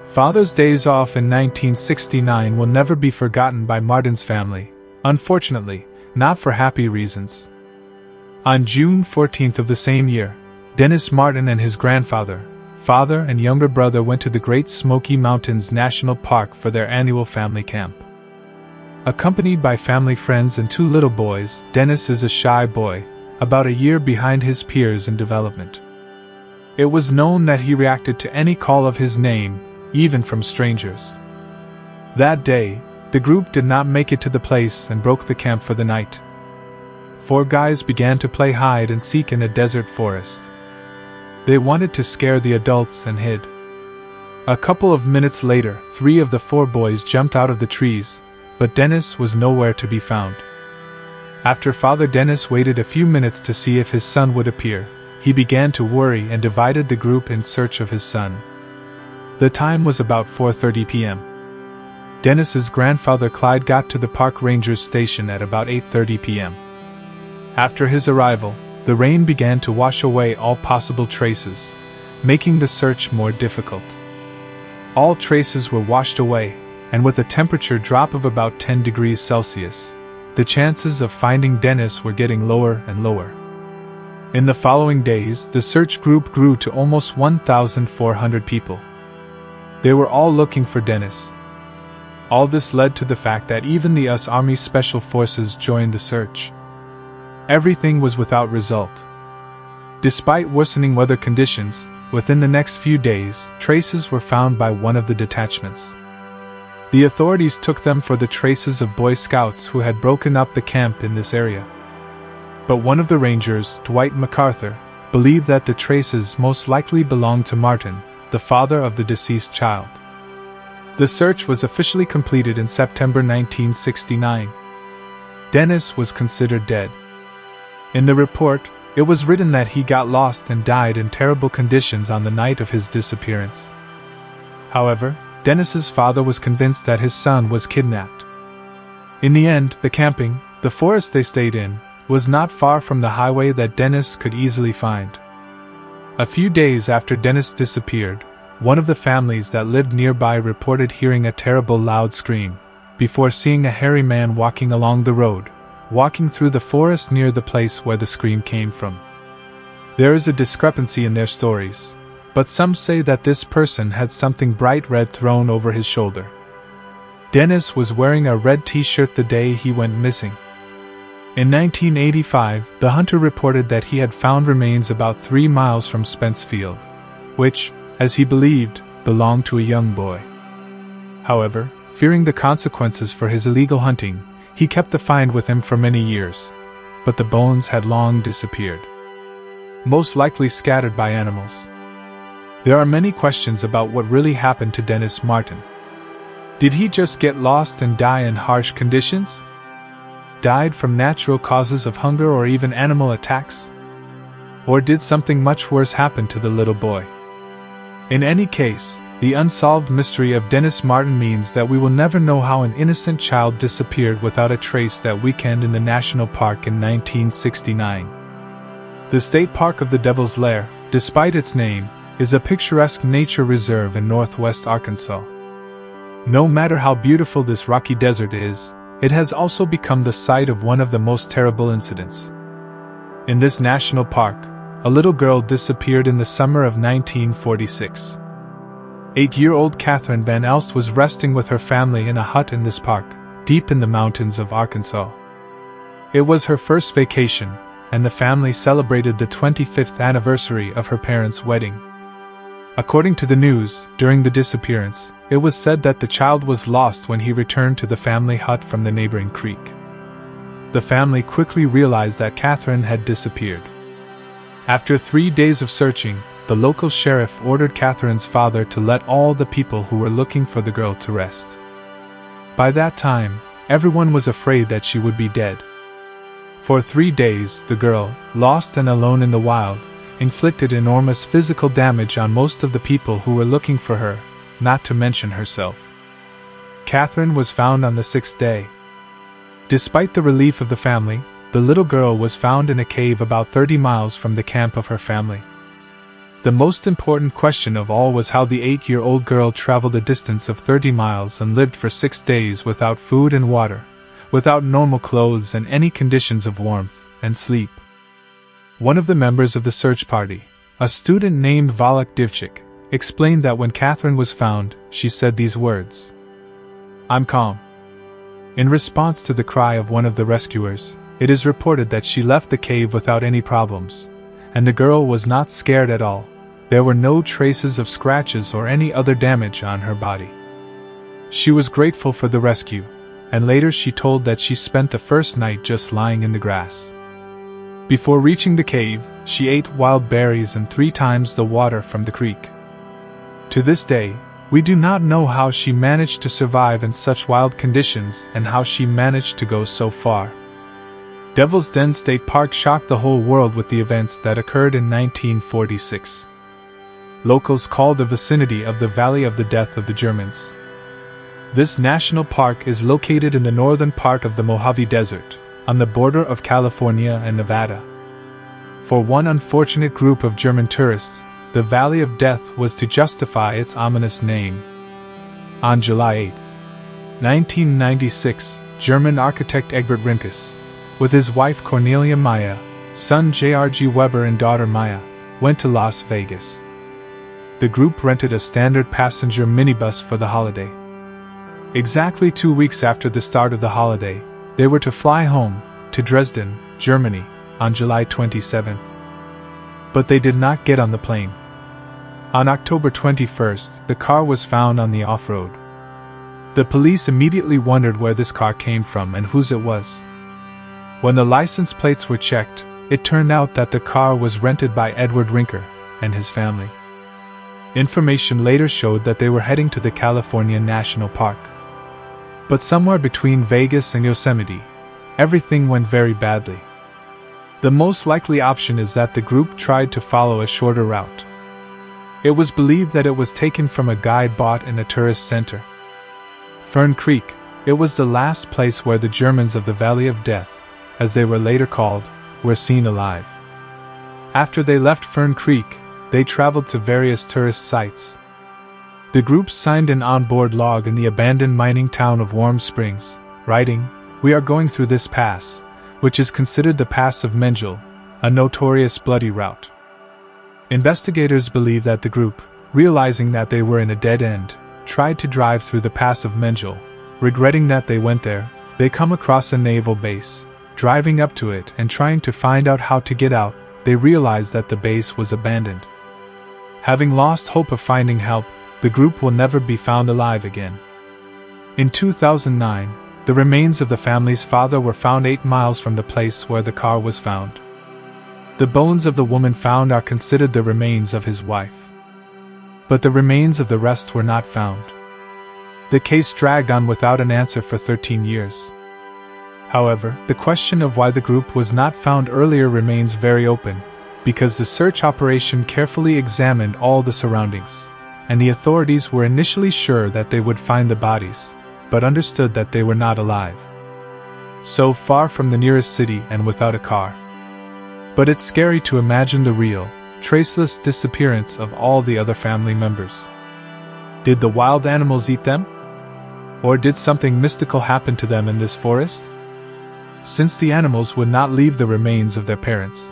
Father's days off in 1969 will never be forgotten by Martin's family, unfortunately, not for happy reasons. On June 14th of the same year, Dennis Martin and his grandfather, father and younger brother went to the Great Smoky Mountains National Park for their annual family camp. Accompanied by family friends and two little boys, Dennis is a shy boy, about a year behind his peers in development. It was known that he reacted to any call of his name, even from strangers. That day, the group did not make it to the place and broke the camp for the night. 4 guys began to play hide and seek in a desert forest. They wanted to scare the adults and hid. A couple of minutes later, 3 of the 4 boys jumped out of the trees, but Dennis was nowhere to be found. After Father Dennis waited a few minutes to see if his son would appear, he began to worry and divided the group in search of his son. The time was about 4:30 p.m. Dennis's grandfather Clyde got to the park ranger's station at about 8:30 p.m. After his arrival, the rain began to wash away all possible traces, making the search more difficult. All traces were washed away, and with a temperature drop of about 10 degrees Celsius, the chances of finding Dennis were getting lower and lower. In the following days, the search group grew to almost 1,400 people. They were all looking for Dennis. All this led to the fact that even the US Army Special Forces joined the search. Everything was without result. Despite worsening weather conditions, within the next few days, traces were found by one of the detachments. The authorities took them for the traces of Boy Scouts who had broken up the camp in this area. But one of the rangers, Dwight MacArthur, believed that the traces most likely belonged to Martin, the father of the deceased child. The search was officially completed in September 1969. Dennis was considered dead. In the report, it was written that he got lost and died in terrible conditions on the night of his disappearance. However, Dennis's father was convinced that his son was kidnapped. In the end, the forest they stayed in, was not far from the highway that Dennis could easily find. A few days after Dennis disappeared, one of the families that lived nearby reported hearing a terrible loud scream, before seeing a hairy man walking along the road, walking through the forest near the place where the scream came from. There is a discrepancy in their stories, but some say that this person had something bright red thrown over his shoulder. Dennis was wearing a red t-shirt the day he went missing. In 1985, the hunter reported that he had found remains about 3 miles from Spence Field, which, as he believed, belonged to a young boy. However, fearing the consequences for his illegal hunting, he kept the find with him for many years, but the bones had long disappeared, most likely scattered by animals. There are many questions about what really happened to Dennis Martin. Did he just get lost and die in harsh conditions? Died from natural causes of hunger or even animal attacks? Or did something much worse happen to the little boy? In any case, the unsolved mystery of Dennis Martin means that we will never know how an innocent child disappeared without a trace that weekend in the national park in 1969. The State Park of the Devil's Lair, despite its name, is a picturesque nature reserve in northwest Arkansas. No matter how beautiful this rocky desert is, it has also become the site of one of the most terrible incidents. In this national park, a little girl disappeared in the summer of 1946. 8-year-old Catherine Van Elst was resting with her family in a hut in this park, deep in the mountains of Arkansas. It was her first vacation, and the family celebrated the 25th anniversary of her parents' wedding. According to the news, during the disappearance, it was said that the child was lost when he returned to the family hut from the neighboring creek. The family quickly realized that Catherine had disappeared. After 3 days of searching, the local sheriff ordered Catherine's father to let all the people who were looking for the girl to rest. By that time, everyone was afraid that she would be dead. For 3 days, the girl, lost and alone in the wild, inflicted enormous physical damage on most of the people who were looking for her, not to mention herself. Catherine was found on the 6th day. Despite the relief of the family, the little girl was found in a cave about 30 miles from the camp of her family. The most important question of all was how the 8-year-old girl traveled a distance of 30 miles and lived for 6 days without food and water, without normal clothes and any conditions of warmth and sleep. One of the members of the search party, a student named Volok Divchik, explained that when Catherine was found, she said these words: "I'm calm." In response to the cry of one of the rescuers, it is reported that she left the cave without any problems, and the girl was not scared at all. There were no traces of scratches or any other damage on her body. She was grateful for the rescue, and later she told that she spent the first night just lying in the grass. Before reaching the cave, she ate wild berries and 3 times the water from the creek. To this day, we do not know how she managed to survive in such wild conditions and how she managed to go so far. Devil's Den State Park shocked the whole world with the events that occurred in 1946. Locals call the vicinity of the Valley of the Death of the Germans. This national park is located in the northern part of the Mojave Desert, on the border of California and Nevada. For one unfortunate group of German tourists, the Valley of Death was to justify its ominous name. On July 8, 1996, German architect Egbert Rinkus, with his wife Cornelia Maya, son J.R.G. Weber and daughter Maya, went to Las Vegas. The group rented a standard passenger minibus for the holiday. Exactly 2 weeks after the start of the holiday, they were to fly home, to Dresden, Germany, on July 27th. But they did not get on the plane. On October 21st, the car was found on the off-road. The police immediately wondered where this car came from and whose it was. When the license plates were checked, it turned out that the car was rented by Edward Rinker and his family. Information later showed that they were heading to the California National Park. But somewhere between Vegas and Yosemite, everything went very badly. The most likely option is that the group tried to follow a shorter route. It was believed that it was taken from a guide bought in a tourist center. Fern Creek, it was the last place where the Germans of the Valley of Death, as they were later called, were seen alive. After they left Fern Creek, they traveled to various tourist sites. The group signed an onboard log in the abandoned mining town of Warm Springs, writing, "We are going through this pass, which is considered the Pass of Mengel, a notorious bloody route." Investigators believe that the group, realizing that they were in a dead end, tried to drive through the Pass of Mengel. Regretting that they went there, they come across a naval base. Driving up to it and trying to find out how to get out, they realize that the base was abandoned. Having lost hope of finding help, the group will never be found alive again. In 2009, the remains of the family's father were found 8 miles from the place where the car was found. The bones of the woman found are considered the remains of his wife. But the remains of the rest were not found. The case dragged on without an answer for 13 years. However, the question of why the group was not found earlier remains very open, because the search operation carefully examined all the surroundings, and the authorities were initially sure that they would find the bodies, but understood that they were not alive. So far from the nearest city and without a car. But it's scary to imagine the real, traceless disappearance of all the other family members. Did the wild animals eat them? Or did something mystical happen to them in this forest? Since the animals would not leave the remains of their parents,